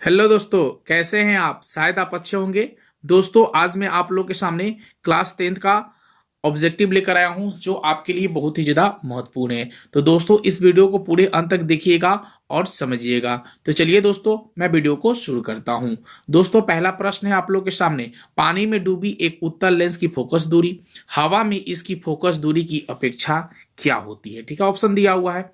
Hello दोस्तों, कैसे हैं आप? शायद आप अच्छे होंगे। दोस्तों, आज मैं आप लोग के सामने क्लास 10th का ऑब्जेक्टिव लेकर आया हूं जो आपके लिए बहुत ही ज़्यादा महत्वपूर्ण है। तो दोस्तों, इस वीडियो को पूरे अंत तक देखिएगा और समझिएगा। तो चलिए दोस्तों, मैं वीडियो को शुरू करता हूं। दोस्तों, पहला प्रश्न है आप लोग के सामने। पानी में डूबी एक उत्तल लेंस की फोकस दूरी हवा में इसकी फोकस दूरी की अपेक्षा क्या होती है? ठीक है, ऑप्शन दिया हुआ है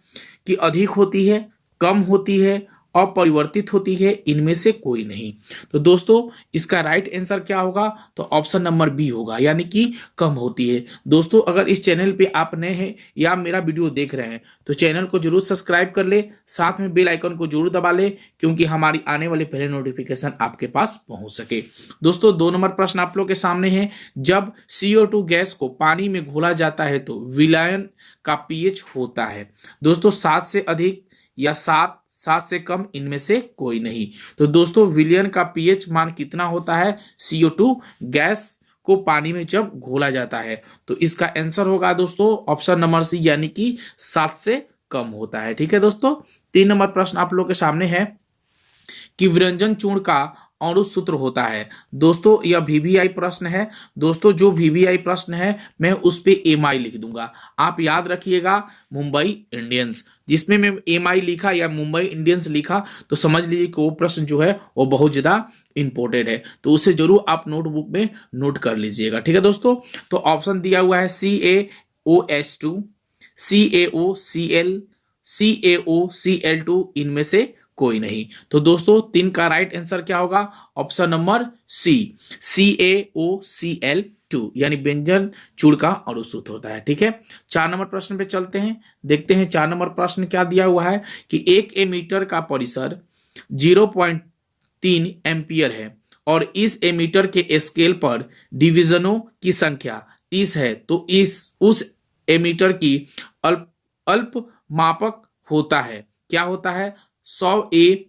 कि अधिक होती है, कम होती है, अपरिवर्तित होती है, इनमें से कोई नहीं। तो दोस्तों, इसका राइट आंसर क्या होगा? तो ऑप्शन नंबर बी होगा, यानी कि कम होती है। दोस्तों, अगर इस चैनल पे आप नए हैं या मेरा वीडियो देख रहे हैं तो चैनल को जरूर सब्सक्राइब कर ले, साथ में बेल आइकन को जरूर दबा ले, क्योंकि हमारी आने वाले पहले नोटिफिकेशन आपके पास पहुंच सके। दोस्तों, 2 नंबर प्रश्न आप लोग के सामने है। जब CO2 गैस को पानी में घोला जाता है तो विलयन का पीएच होता है। दोस्तों, 7 से अधिक या 7 से कम, इनमें से कोई नहीं। तो दोस्तों, विलियन का पीएच मान कितना होता है CO2 गैस को पानी में जब घोला जाता है? तो इसका आंसर होगा दोस्तों ऑप्शन नंबर सी, यानी कि 7 से कम होता है। ठीक है दोस्तों, 3 नंबर प्रश्न आप लोग के सामने है कि विरंजन चूर्ण का अणु सूत्र होता है। दोस्तों, यह VVI प्रश्न है। दोस्तों, जो VVI प्रश्न है मैं उस पे MI लिख दूंगा। आप याद रखिएगा, मुंबई इंडियंस। जिसमें मैं MI लिखा या मुंबई इंडियंस लिखा तो समझ लीजिए कि वो प्रश्न जो है वो बहुत ज्यादा इंपॉर्टेंट है, तो उसे जरूर आप नोटबुक में नोट कर लीजिएगा। ठीक है दोस्तों, तो ऑप्शन दिया हुआ है CaOH2, CaOCl, CaOCl2, इनमें से कोई नहीं। तो दोस्तों, 3 का राइट आंसर क्या होगा? ऑप्शन नंबर सी, CaOCl2, यानी व्यंजन चूर्ण का अणु सूत्र होता है। ठीक है, 4 नंबर प्रश्न पे चलते हैं, देखते हैं 4 नंबर प्रश्न क्या दिया हुआ है कि 1 एमीटर का परिसर 0.3 एम्पियर है और इस एमीटर के स्केल पर डिवीजनों की संख्या 30 है, तो इस उस एमीटर की अल्प अल्प मापक होता है। क्या होता है? 100A,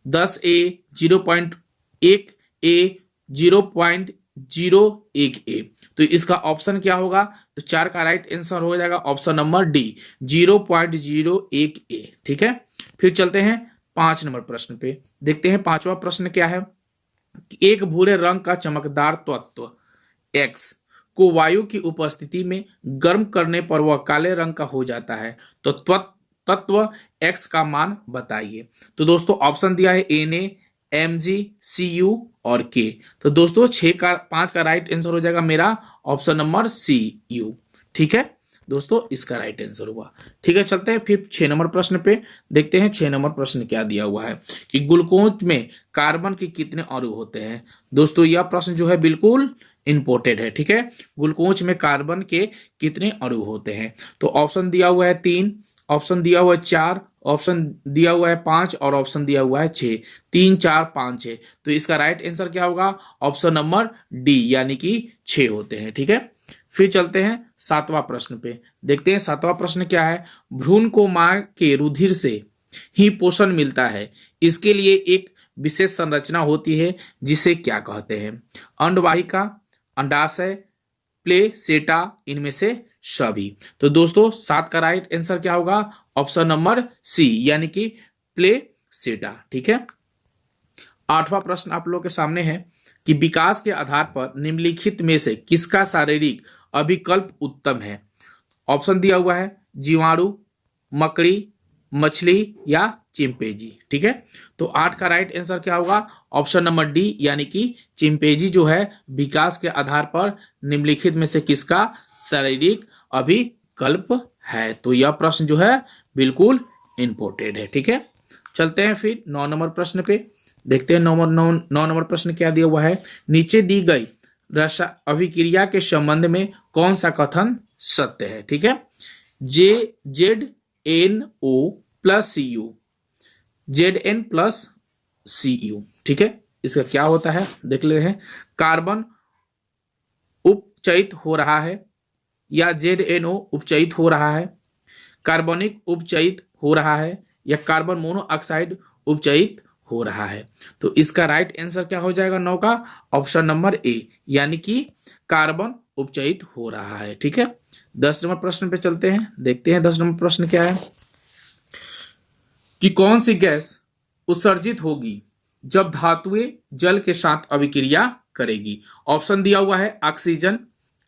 10A, 0.1A, 0.01A। तो इसका ऑप्शन क्या होगा? तो 4 का राइट आंसर हो जाएगा ऑप्शन नंबर डी, 0.01A। ठीक है, फिर चलते हैं 5 नंबर प्रश्न पे, देखते हैं 5वां प्रश्न क्या है कि एक भूरे रंग का चमकदार तत्व X को वायु की उपस्थिति में गर्म करने पर वह काले रंग का हो जाता है। तो तत्व X का मान बताइए। तो दोस्तों, ऑप्शन दिया है Na, Mg, Cu और K। तो दोस्तों, 5 का राइट आंसर हो जाएगा मेरा ऑप्शन नंबर Cu। ठीक है दोस्तों, इसका राइट आंसर हुआ। ठीक है, चलते हैं फिर 6 नंबर प्रश्न पे, देखते हैं 6 नंबर प्रश्न क्या दिया हुआ है कि ग्लूकोज में कार्बन के कितने अणु होते हैं। दोस्तों, यह प्रश्न जो है बिल्कुल इंपोर्टेड है। ठीक है, ग्लूकोज में कार्बन के कितने अणु होते हैं? तो ऑप्शन दिया हुआ है 3, ऑप्शन दिया हुआ है 4, ऑप्शन दिया हुआ है 5 और ऑप्शन दिया हुआ है 6। 3, 4, 5, 6। तो इसका राइट आंसर क्या होगा? ऑप्शन नंबर डी, यानी कि 6 होते हैं। ठीक है, फिर चलते हैं 7वां प्रश्न पे, देखते हैं 7वां प्रश्न क्या है। भ्रूण को मां के रुधिर से ही पोषण मिलता है, इसके लिए एक विशेष संरचना होती है जिसे क्या कहते हैं? अंडवाहिका, अंडाशय, प्लेसेटा, इनमें से सभी। तो दोस्तों, 7 का राइट आंसर क्या होगा? ऑप्शन नंबर सी, यानी कि प्लेसेटा। ठीक है, 8वां प्रश्न आप लोग के सामने है कि विकास के आधार पर निम्नलिखित में से किसका शारीरिक अभिकल्प उत्तम है? ऑप्शन दिया हुआ है जीवाणु, मकड़ी, मछली या चिंपैंजी। ठीक है, तो 8 का राइट आंसर क्या होगा? ऑप्शन नंबर डी, यानी कि चिंपैंजी जो है विकास के आधार पर निम्नलिखित में से किसका शारीरिक अभिकल्प है? तो यह प्रश्न जो है बिल्कुल इंपोर्टेंट है। ठीक है, चलते हैं फिर 9 नंबर प्रश्न पे, देखते हैं 9 नंबर प्रश्न क्या दिया हुआ है। नीचे दी गई रसा अभिक्रिया के संबंध में कौन सा कथन सत्य है? ठीक है, ZnO plus Cu, Zn plus Cu। ठीक है, इसका क्या होता है देख लेते हैं। कार्बन उपचयित हो रहा है या ZnO उपचयित हो रहा है, कार्बनिक उपचयित हो रहा है या कार्बन मोनोऑक्साइड उपचयित हो रहा है? तो इसका राइट आंसर क्या हो जाएगा 9 का? ऑप्शन नंबर ए, यानी कि कार्बन उपचयित हो रहा है। ठीक है, 10 नंबर प्रश्न पे चलते हैं, देखते हैं 10 नंबर प्रश्न क्या है कि कौन सी गैस उत्सर्जित होगी जब धातुएं जल के साथ अभिक्रिया करेगी। ऑप्शन दिया हुआ है ऑक्सीजन,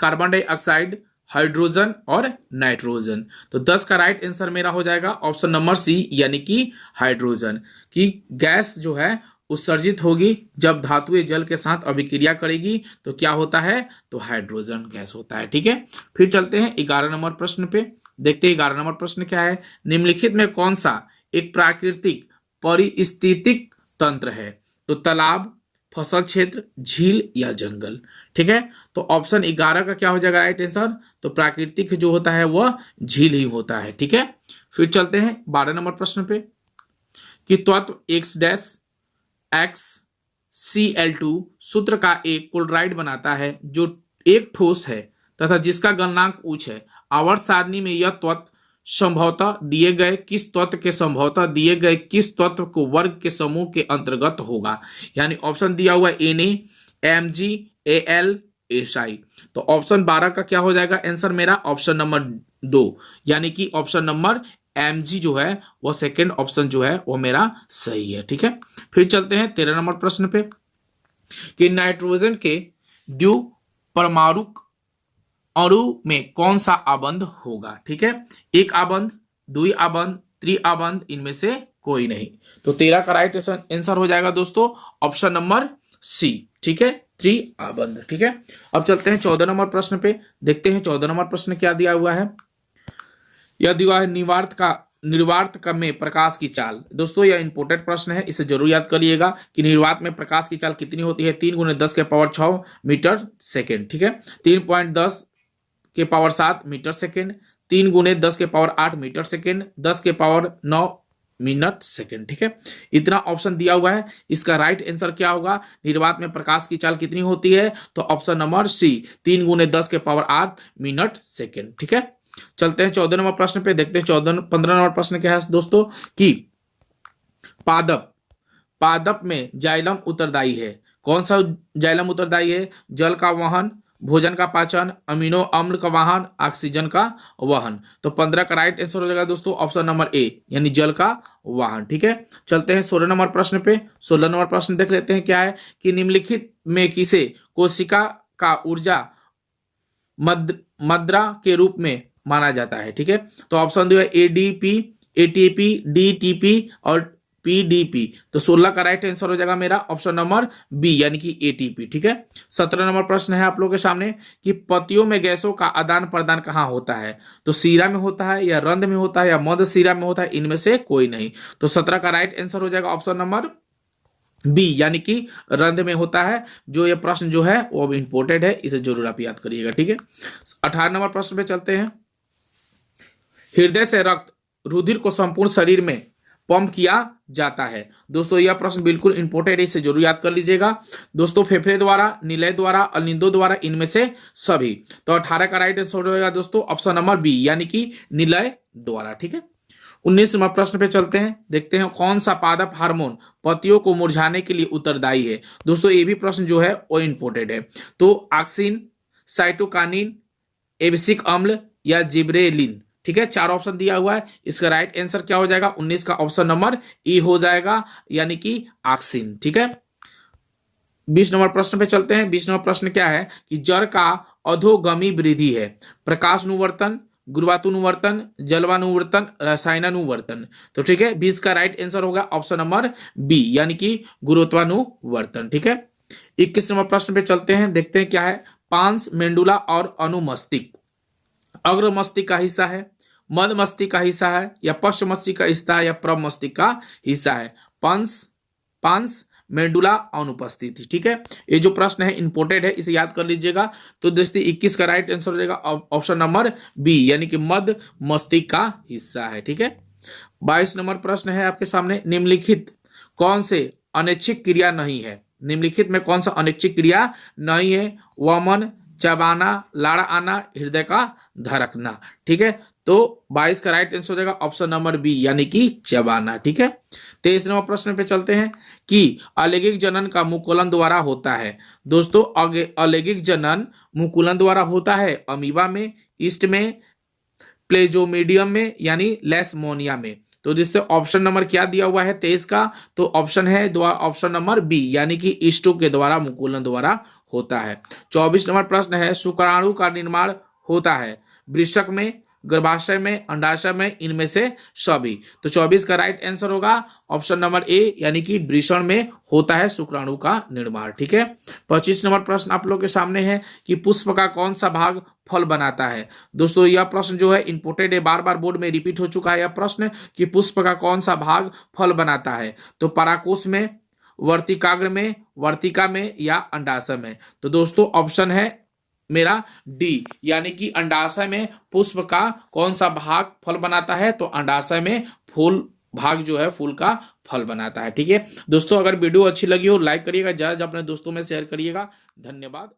कार्बन डाइऑक्साइड, हाइड्रोजन और नाइट्रोजन। तो 10 का राइट आंसर मेरा हो जाएगा ऑप्शन नंबर सी, यानी कि हाइड्रोजन। की गैस जो है उत्सर्जित होगी जब धातुएं जल के साथ अभिक्रिया करेगी, तो क्या होता है, तो हाइड्रोजन गैस होता है। ठीक है, फिर चलते हैं 11 नंबर प्रश्न पे। देखते हैं 11 नंबर प्रश्न क्या है। निम्नलिखित में कौन सा एक प्राकृतिक पारिस्थितिक तंत्र है। तो तालाब, फसल क्षेत्र, झील या जंगल। ठीक है, तो ऑप्शन 11 का क्या हो जाएगा राइट आंसर, तो प्राकृतिक जो होता है वह झील ही होता है। ठीक है, फिर चलते हैं 12 नंबर प्रश्न पे कि तत्व X'XCl2 सूत्र का एक क्लोराइड बनाता है जो एक ठोस है तथा जिसका गलनांक उच्च है। आवर्त सारणी में यह तत्व संभवतः दिए गए किस तत्व को वर्ग के समूह के अंतर्गत होगा। यानी ऑप्शन दिया हुआ Na, Mg, Al, Si। तो ऑप्शन 12 का क्या हो जाएगा आंसर मेरा, ऑप्शन नंबर 2, यानी कि ऑप्शन नंबर Mg जो है वो सेकंड ऑप्शन जो है वो मेरा सही है। ठीक है, फिर चलते हैं 13 नंबर प्रश्न पे कि नाइट्रोजन के द्विपरमाणुक अणु में कौन सा आबंध होगा। ठीक है, एक आबंध, द्वि आबंध, त्रिआबंध, इनमें से कोई नहीं। तो 13 का राइट आंसर हो जाएगा दोस्तों ऑप्शन नंबर सी। ठीक है, त्रिआबंध। ठीक है, अब चलते हैं 14 नंबर प्रश्न पे। देखते हैं 14 नंबर प्रश्न क्या दिया हुआ है। यह दिया है निर्वात का में प्रकाश की चाल। दोस्तों यह इंपोर्टेंट प्रश्न है, इसे जरूर याद करिएगा कि निर्वात में प्रकाश की चाल कितनी होती है, 3 × 10⁻6 मीटर सेकेंड। ठीक है, 3.10⁻7 metre second, 3 × 10⁸ metre second, 10⁹ minute second. ठीक है, इतना ऑप्शन दिया हुआ है। इसका राइट आंसर क्या होगा, निर्वात में प्रकाश की चाल कितनी होती है, तो option number C, 3 × 10⁸ minute second. ठीक है, चलते हैं 14 नंबर प्रश्न पे। देखते हैं 15 नंबर प्रश्न क्या है दोस्तों कि पादप में जाइलम उत्तरदायी है। कौन सा जाइलम उत्तरदायी है, जल का वहन, भोजन का पाचन, अमीनो अम्ल का वाहन, ऑक्सीजन का वहन। तो 15 का राइट आंसर हो जाएगा दोस्तों ऑप्शन नंबर ए, यानी जल का वाहन। ठीक है, चलते हैं 16 नंबर प्रश्न पे। 16 नंबर प्रश्न देख लेते हैं क्या है कि निम्नलिखित में किसे कोशिका का ऊर्जा मद्रा के रूप में माना जाता है। ठीक है, तो ऑप्शन दिया एडीपी, एटीपी, डीटीपी और पीडीपी। तो 16 का राइट आंसर हो जाएगा मेरा ऑप्शन नंबर बी, यानी कि एटीपी। ठीक है, 17 नंबर प्रश्न है आप लोगों के सामने कि पतियों में गैसों का आदान प्रदान कहाँ होता है। तो सीरा में होता है या रंध्र में होता है या मध्य सीरा में होता है, इनमें से कोई नहीं। तो 17 का राइट आंसर हो जाएगा ऑप्शन नंबर बी, यानी कि रंध्र में होता है। जो ये प्रश्न जो है वो इंपोर्टेंट है, इसे जरूर आप याद करिएगा। ठीक है, 18 नंबर प्रश्न पे चलते हैं। हृदय से रक्त रुधिर को संपूर्ण शरीर में पंप किया जाता है। दोस्तों यह प्रश्न बिल्कुल इंपोर्टेंट है, इसे जरूर याद कर लीजिएगा। दोस्तों फेफड़े द्वारा, निलय द्वारा, अलिंदों द्वारा, इनमें से सभी। तो 18 का राइट आंसर हो जाएगा दोस्तों ऑप्शन नंबर बी, यानी कि निलय द्वारा। ठीक है, 19 नंबर प्रश्न पे चलते हैं। देखते हैं कौन सा पादप हार्मोन पत्तियों को मुरझाने के लिए उत्तरदायी है। दोस्तों ये भी प्रश्न जो है वो इंपोर्टेंट है। तो ऑक्सिन, साइटोकानिन, एब्सिक अम्ल या जिब्रेलिन। ठीक है, 4 ऑप्शन दिया हुआ है। इसका राइट आंसर क्या हो जाएगा, 19 का ऑप्शन नंबर ई हो जाएगा, यानी कि ऑक्सिन। ठीक है, 20 नंबर प्रश्न पे चलते हैं। 20 नंबर प्रश्न क्या है कि जड़ का अधोगमी वृद्धि है। प्रकाशानुवर्तन, गुरुत्वानुवर्तन, जलवानुवर्तन, रसायनानुवर्तन। तो ठीक है, 20 का राइट आंसर होगा ऑप्शन नंबर बी, यानी कि गुरुत्वानुवर्तन। ठीक है, 21 नंबर प्रश्न पे चलते हैं। देखते हैं क्या है। पांस, मेंडुला और अनुमस्तिष्क अग्र मस्तिष्क का हिस्सा है, मध्य मस्तिष्क का हिस्सा है या पश्च मस्तिष्क का हिस्सा है या प्रब मस्तिष्क का हिस्सा है। पांस, मेडुला, अनुपस्थिति। ठीक है, ये जो प्रश्न है इंपोर्टेंट है, इसे याद कर लीजिएगा। तो दोस्तों 21 का राइट आंसर हो जाएगा ऑप्शन नंबर बी, यानी कि मध्य मस्तिष्क का हिस्सा है। ठीक है, 22 नंबर प्रश्न है आपके सामने। निम्नलिखित कौन से अनैच्छिक क्रिया नहीं है। निम्नलिखित में कौन सा अनैच्छिक क्रिया नहीं है। वमन, चबाना, लाड़ आना, हृदय का धड़कना। ठीक है, तो 22 का राइट आंसर हो जाएगा ऑप्शन नंबर बी, यानी कि चबाना। ठीक है, 23 नंबर प्रश्न पे चलते हैं कि अलैंगिक जनन का मुकुलन द्वारा होता है। दोस्तों अलैंगिक जनन मुकुलन द्वारा होता है अमीबा में, ईस्ट में, प्लेजोमीडियम में यानी लेसमोनिया में। तो जिससे ऑप्शन नंबर क्या दिया हुआ है 23 का, तो ऑप्शन है ऑप्शन नंबर बी, यानी कि इष्टों के द्वारा मुकुलन द्वारा होता है। 24 नंबर प्रश्न है, शुक्राणु का निर्माण होता है वृषक में, गर्भाशय में, अंडाशय में, इनमें से सभी। तो 24 का राइट आंसर होगा ऑप्शन नंबर ए, यानी कि वृषण में होता है शुक्राणु का निर्माण। ठीक है। 25 नंबर प्रश्न आप लोग के सामने है कि पुष्प का कौन सा भाग फल बनाता है। दोस्तों यह प्रश्न जो है इंपोर्टेड है, बार बार बोर्ड में रिपीट हो चुका है यह प्रश्न कि पुष्प का कौन सा भाग फल बनाता है। तो पराकोश में, वर्तिकाग्र में, वर्तिका में या अंडाशय में। तो दोस्तों ऑप्शन है मेरा डी, यानी कि अंडाशय में पुष्प का कौन सा भाग फल बनाता है, तो अंडाशय में फूल भाग जो है फूल का फल बनाता है। ठीक है दोस्तों, अगर वीडियो अच्छी लगी हो लाइक करिएगा, ज्यादा अपने दोस्तों में शेयर करिएगा। धन्यवाद।